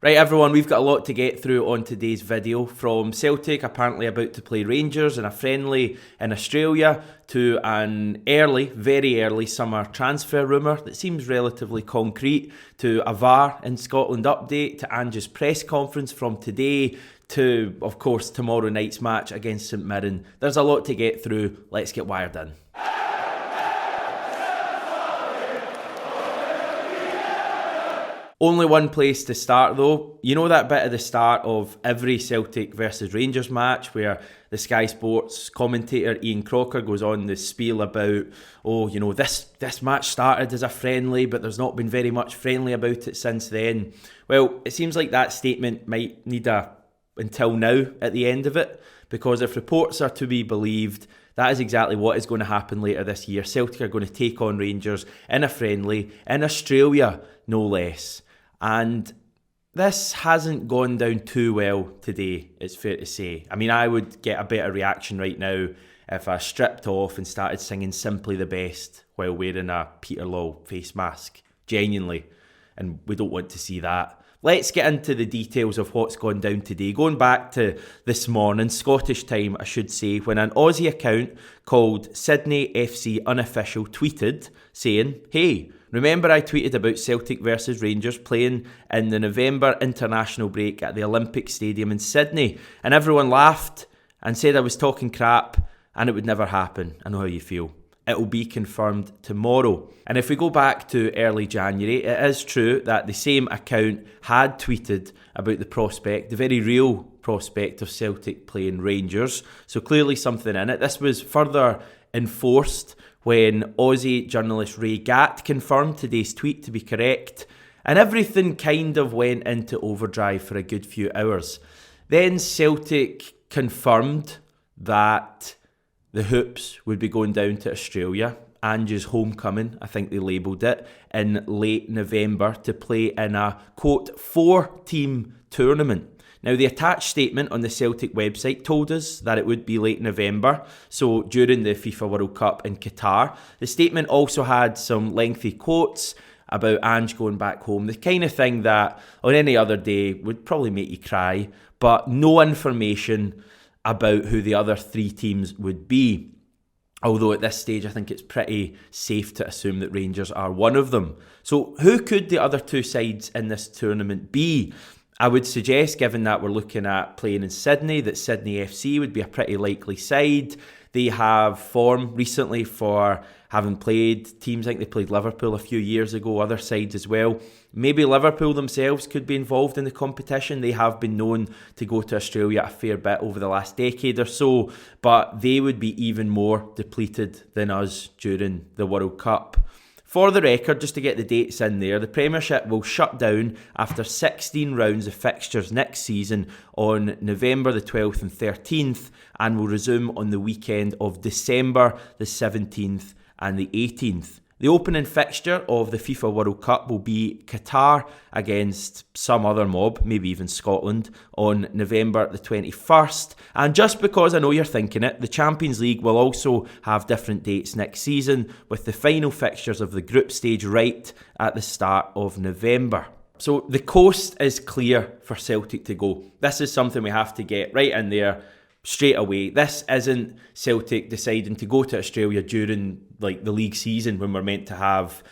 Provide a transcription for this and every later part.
Right everyone, we've got a lot to get through on today's video, from Celtic apparently about to play Rangers in a friendly in Australia, to an very early summer transfer rumour that seems relatively concrete, to a VAR in Scotland update, to Ange's press conference from today, to of course tomorrow night's match against St Mirren. There's a lot to get through, let's get wired in. Only one place to start though. You know that bit at the start of every Celtic versus Rangers match where the Sky Sports commentator Ian Crocker goes on the spiel about, this match started as a friendly, but there's not been very much friendly about it since then. Well, it seems like that statement might need a until now at the end of it, because if reports are to be believed, that is exactly what is going to happen later this year. Celtic are going to take on Rangers in a friendly in Australia, no less. And this hasn't gone down too well today, it's fair to say. I mean, I would get a better reaction right now if I stripped off and started singing Simply the Best while wearing a Peter Law face mask. Genuinely. And we don't want to see that. Let's get into the details of what's gone down today. Going back to this morning, Scottish time I should say, when an Aussie account called Sydney FC Unofficial tweeted saying, "Hey, remember I tweeted about Celtic versus Rangers playing in the November international break at the Olympic Stadium in Sydney? And everyone laughed and said I was talking crap and it would never happen. I know how you feel. It will be confirmed tomorrow." And if we go back to early January, it is true that the same account had tweeted about the prospect, the very real prospect of Celtic playing Rangers. So clearly something in it. This was further enforced when Aussie journalist Ray Gatt confirmed today's tweet to be correct, and everything kind of went into overdrive for a good few hours. Then Celtic confirmed that the Hoops would be going down to Australia, Ange's homecoming, I think they labelled it, in late November to play in a, quote, 4-team tournament. Now, the attached statement on the Celtic website told us that it would be late November, so during the FIFA World Cup in Qatar. The statement also had some lengthy quotes about Ange going back home, the kind of thing that on any other day would probably make you cry, but no information about who the other 3 teams would be. Although at this stage I think it's pretty safe to assume that Rangers are one of them. So who could the other 2 sides in this tournament be? I would suggest, given that we're looking at playing in Sydney, that Sydney FC would be a pretty likely side. They have form recently for having played teams. I think they played Liverpool a few years ago, other sides as well. Maybe Liverpool themselves could be involved in the competition. They have been known to go to Australia a fair bit over the last decade or so, but they would be even more depleted than us during the World Cup. For the record, just to get the dates in there, the Premiership will shut down after 16 rounds of fixtures next season on November the 12th and 13th, and will resume on the weekend of December the 17th and the 18th. The opening fixture of the FIFA World Cup will be Qatar against some other mob, maybe even Scotland, on November the 21st. And just because I know you're thinking it, the Champions League will also have different dates next season, with the final fixtures of the group stage right at the start of November. So the coast is clear for Celtic to go. This is something we have to get right in there straight away. This isn't Celtic deciding to go to Australia during the league season when we're meant to have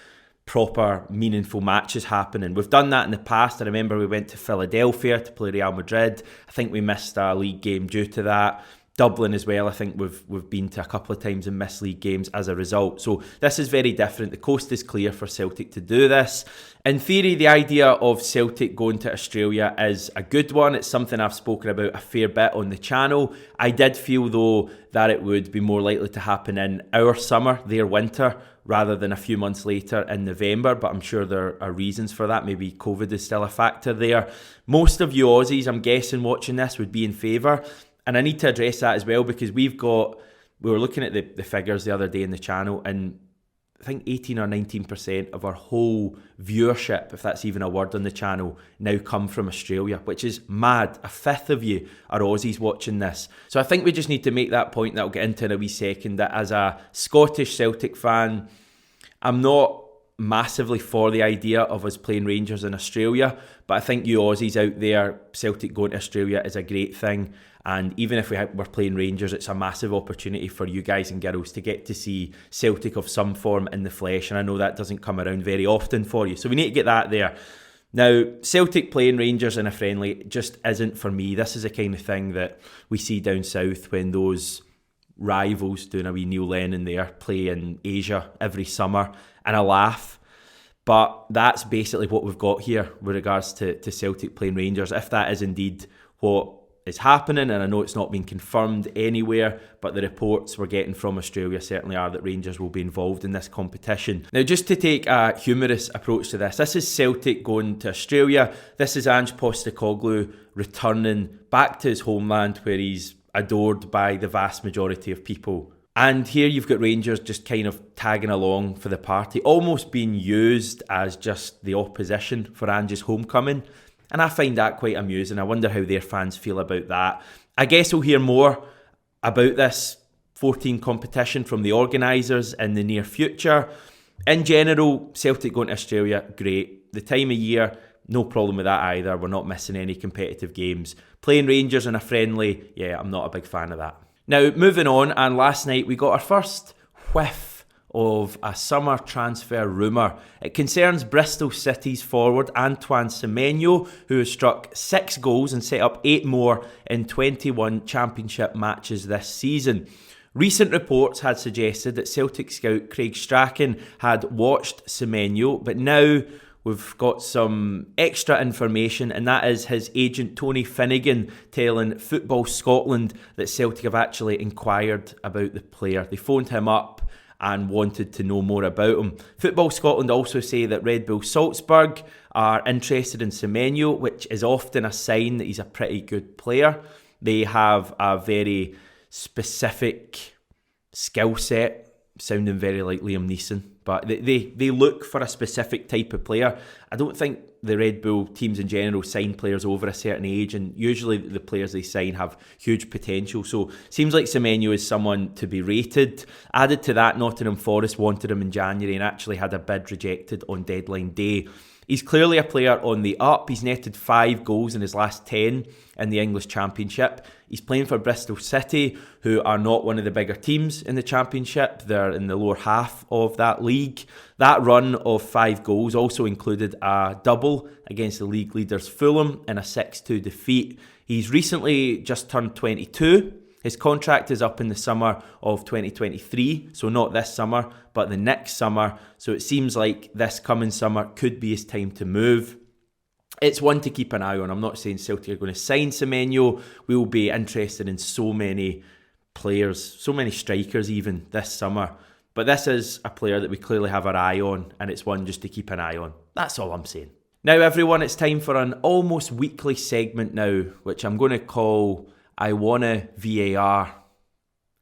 proper meaningful matches happening. We've done that in the past. I remember we went to Philadelphia to play Real Madrid. I think we missed a league game due to that. Dublin as well, I think we've been to a couple of times and missed league games as a result. So this is very different. The coast is clear for Celtic to do this. In theory, the idea of Celtic going to Australia is a good one. It's something I've spoken about a fair bit on the channel. I did feel though that it would be more likely to happen in our summer, their winter, rather than a few months later in November, but I'm sure there are reasons for that. Maybe COVID is still a factor there. Most of you Aussies, I'm guessing, watching this would be in favour. And I need to address that as well, because we were looking at the figures the other day in the channel, and I think 18 or 19% of our whole viewership, if that's even a word on the channel, now come from Australia, which is mad. A fifth of you are Aussies watching this. So I think we just need to make that point that I'll get into in a wee second, that as a Scottish Celtic fan, I'm not massively for the idea of us playing Rangers in Australia, but I think you Aussies out there, Celtic going to Australia is a great thing. And even if we're playing Rangers, it's a massive opportunity for you guys and girls to get to see Celtic of some form in the flesh. And I know that doesn't come around very often for you. So we need to get that there. Now, Celtic playing Rangers in a friendly just isn't for me. This is the kind of thing that we see down south when those rivals, doing a wee Neil Lennon there, play in Asia every summer, and a laugh. But that's basically what we've got here with regards to Celtic playing Rangers. If that is indeed what is happening, and I know it's not been confirmed anywhere, but the reports we're getting from Australia certainly are that Rangers will be involved in this competition. Now, just to take a humorous approach to this is Celtic going to Australia. This is Ange Postecoglou returning back to his homeland where he's adored by the vast majority of people. And here you've got Rangers just kind of tagging along for the party, almost being used as just the opposition for Ange's homecoming. And I find that quite amusing. I wonder how their fans feel about that. I guess we'll hear more about this 14 competition from the organisers in the near future. In general, Celtic going to Australia, great. The time of year, no problem with that either. We're not missing any competitive games. Playing Rangers in a friendly, yeah, I'm not a big fan of that. Now, moving on, and last night we got our first whiff of a summer transfer rumour. It concerns Bristol City's forward Antoine Semenyo, who has struck 6 goals and set up 8 more in 21 championship matches this season. Recent reports had suggested that Celtic scout Craig Strachan had watched Semenyo, but now we've got some extra information, and that is his agent Tony Finnegan telling Football Scotland that Celtic have actually inquired about the player. They phoned him up and wanted to know more about him. Football Scotland also say that Red Bull Salzburg are interested in Semenyo, which is often a sign that he's a pretty good player. They have a very specific skill set, sounding very like Liam Neeson, but they look for a specific type of player. I don't think the Red Bull teams in general sign players over a certain age, and usually the players they sign have huge potential. So seems like Semenyo is someone to be rated. Added to that, Nottingham Forest wanted him in January and actually had a bid rejected on deadline day. He's clearly a player on the up. He's netted 5 goals in his last 10 in the English Championship. He's playing for Bristol City, who are not one of the bigger teams in the Championship. They're in the lower half of that league. That run of 5 goals also included a double against the league leaders Fulham in a 6-2 defeat. He's recently just turned 22. His contract is up in the summer of 2023, so not this summer, but the next summer. So it seems like this coming summer could be his time to move. It's one to keep an eye on. I'm not saying Celtic are going to sign Semenyo. We will be interested in so many players, so many strikers even this summer. But this is a player that we clearly have our eye on, and it's one just to keep an eye on. That's all I'm saying. Now everyone, it's time for an almost weekly segment now, which I'm going to call I Wanna VAR.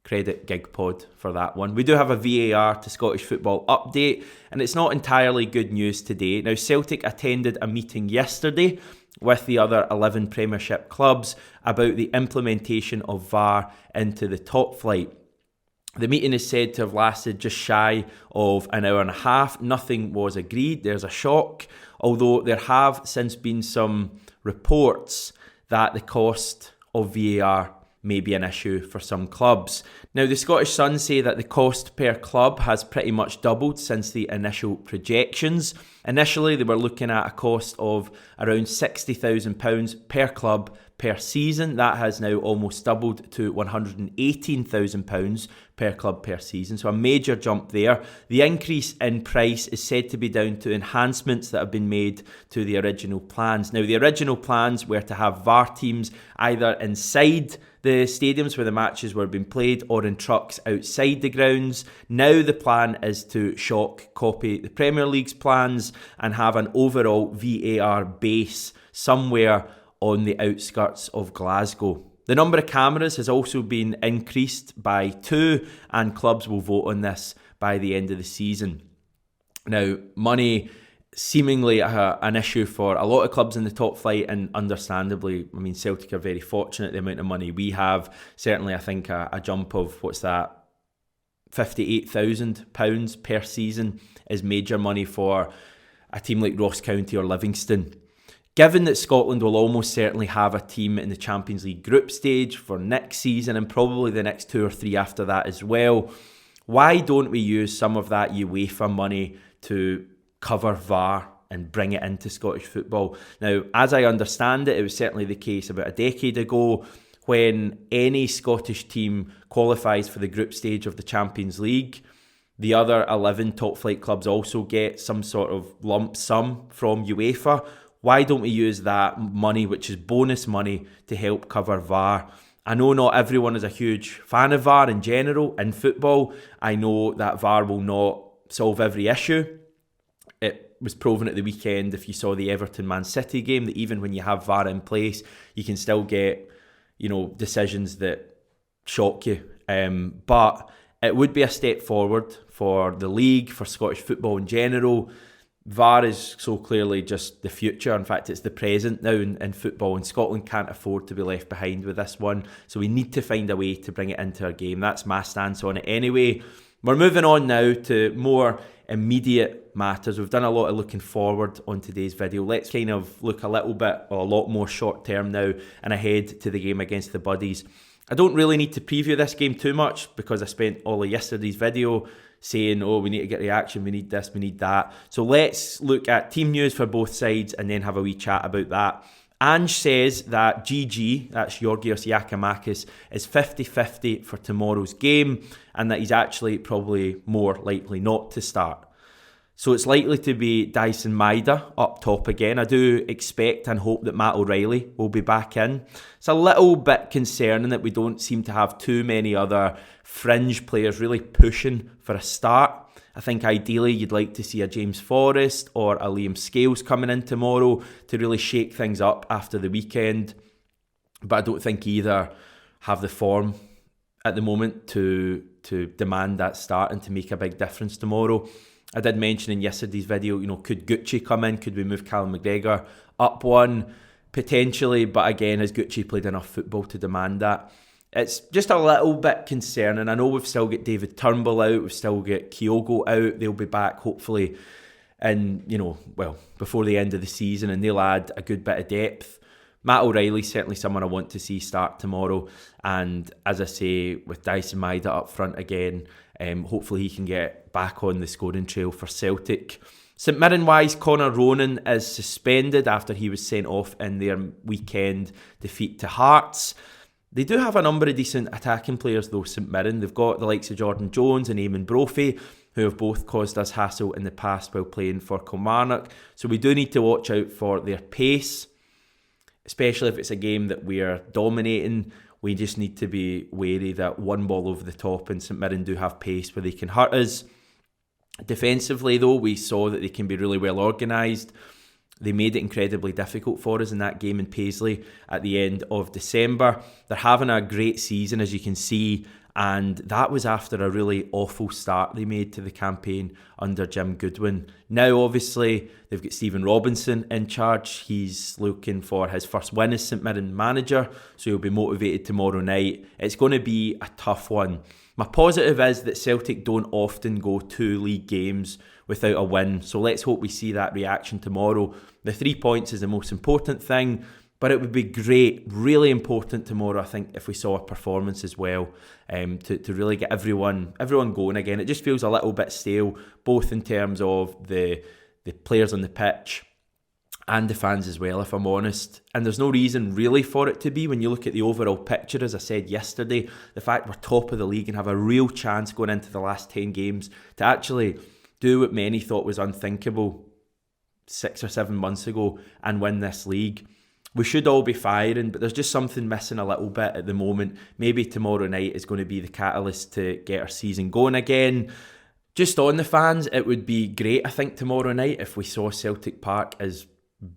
Credit GigPod for that one. We do have a VAR to Scottish football update, and it's not entirely good news today. Now, Celtic attended a meeting yesterday with the other 11 Premiership clubs about the implementation of VAR into the top flight. The meeting is said to have lasted just shy of an hour and a half. Nothing was agreed. There's a shock, although there have since been some reports that the cost of VAR may be an issue for some clubs. Now, the Scottish Sun say that the cost per club has pretty much doubled since the initial projections. Initially, they were looking at a cost of around £60,000 per club per season. That has now almost doubled to £118,000 per club per season, so a major jump there. The increase in price is said to be down to enhancements that have been made to the original plans. Now, the original plans were to have VAR teams either inside the stadiums where the matches were being played or in trucks outside the grounds. Now the plan is to copy the Premier League's plans and have an overall VAR base somewhere on the outskirts of Glasgow. The number of cameras has also been increased by 2, and clubs will vote on this by the end of the season. Now, money seemingly an issue for a lot of clubs in the top flight, and understandably, I mean, Celtic are very fortunate the amount of money we have. Certainly, I think a jump of, £58,000 per season is major money for a team like Ross County or Livingston. Given that Scotland will almost certainly have a team in the Champions League group stage for next season and probably the next 2 or 3 after that as well, why don't we use some of that UEFA money to cover VAR and bring it into Scottish football? Now, as I understand it, it was certainly the case about a decade ago when any Scottish team qualifies for the group stage of the Champions League. The other 11 top flight clubs also get some sort of lump sum from UEFA. Why don't we use that money, which is bonus money, to help cover VAR? I know not everyone is a huge fan of VAR in general in football. I know that VAR will not solve every issue. It was proven at the weekend, if you saw the Everton-Man City game, that even when you have VAR in place, you can still get, decisions that shock you. But it would be a step forward for the league, for Scottish football in general. VAR is so clearly just the future. In fact, it's the present now in football, and Scotland can't afford to be left behind with this one. So we need to find a way to bring it into our game. That's my stance on it anyway. We're moving on now to more immediate matters. We've done a lot of looking forward on today's video. Let's kind of look a little bit, or a lot more short term now, and ahead to the game against the Buddies. I don't really need to preview this game too much because I spent all of yesterday's video saying, we need to get reaction, we need this, we need that. So let's look at team news for both sides and then have a wee chat about that. Ange says that GG, that's Georgios Giacomakis, is 50-50 for tomorrow's game and that he's actually probably more likely not to start. So it's likely to be Dyson Maeda up top again. I do expect and hope that Matt O'Reilly will be back in. It's a little bit concerning that we don't seem to have too many other fringe players really pushing for a start. I think ideally you'd like to see a James Forrest or a Liam Scales coming in tomorrow to really shake things up after the weekend. But I don't think either have the form at the moment to demand that start and to make a big difference tomorrow. I did mention in yesterday's video, could Gucci come in? Could we move Callum McGregor up one? Potentially, but again, has Gucci played enough football to demand that? It's just a little bit concerning. I know we've still got David Turnbull out, we've still got Kyogo out. They'll be back hopefully before the end of the season, and they'll add a good bit of depth. Matt O'Reilly's certainly someone I want to see start tomorrow, and as I say, with Dyson Maeda up front again, hopefully he can get back on the scoring trail for Celtic. St Mirren-wise, Connor Ronan is suspended after he was sent off in their weekend defeat to Hearts. They do have a number of decent attacking players though, St Mirren. They've got the likes of Jordan Jones and Eamon Brophy, who have both caused us hassle in the past while playing for Kilmarnock. So we do need to watch out for their pace, especially if it's a game that we are dominating. We just need to be wary that one ball over the top, and St Mirren do have pace where they can hurt us. Defensively though, we saw that they can be really well organised. They made it incredibly difficult for us in that game in Paisley at the end of December. They're having a great season, as you can see, and that was after a really awful start they made to the campaign under Jim Goodwin. Now, obviously, they've got Stephen Robinson in charge. He's looking for his first win as St Mirren manager, so he'll be motivated tomorrow night. It's going to be a tough one. My positive is that Celtic don't often go 2 league games without a win, so let's hope we see that reaction tomorrow. The 3 points is the most important thing, but it would be great, really important tomorrow, I think, if we saw a performance as well, to really get everyone going again. It just feels a little bit stale, both in terms of the players on the pitch and the fans as well, if I'm honest. And there's no reason really for it to be when you look at the overall picture. As I said yesterday, the fact we're top of the league and have a real chance going into the last 10 games to actually do what many thought was unthinkable 6 or 7 months ago and win this league. We should all be firing, but there's just something missing a little bit at the moment. Maybe tomorrow night is going to be the catalyst to get our season going again. Just on the fans, it would be great, I think, tomorrow night if we saw Celtic Park as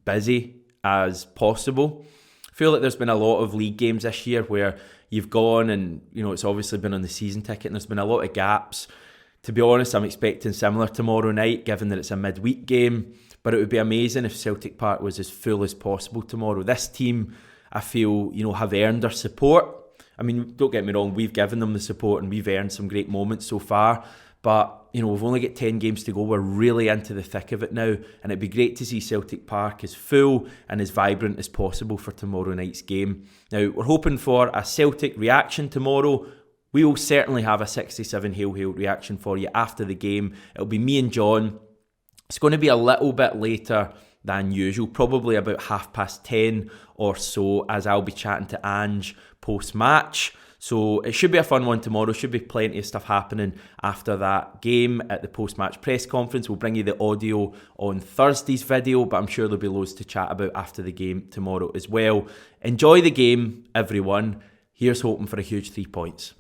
busy as possible. I feel like there's been a lot of league games this year where you've gone and, it's obviously been on the season ticket and there's been a lot of gaps. To be honest, I'm expecting similar tomorrow night, given that it's a midweek game. But it would be amazing if Celtic Park was as full as possible tomorrow. This team, I feel, have earned our support. I mean, don't get me wrong, we've given them the support and we've earned some great moments so far. But, we've only got 10 games to go. We're really into the thick of it now. And it'd be great to see Celtic Park as full and as vibrant as possible for tomorrow night's game. Now, we're hoping for a Celtic reaction tomorrow. We will certainly have a 67 Hail Hail reaction for you after the game. It'll be me and John. It's going to be a little bit later than usual, probably about 10:30 or so, as I'll be chatting to Ange post-match. So it should be a fun one tomorrow. Should be plenty of stuff happening after that game at the post-match press conference. We'll bring you the audio on Thursday's video, but I'm sure there'll be loads to chat about after the game tomorrow as well. Enjoy the game, everyone. Here's hoping for a huge 3 points.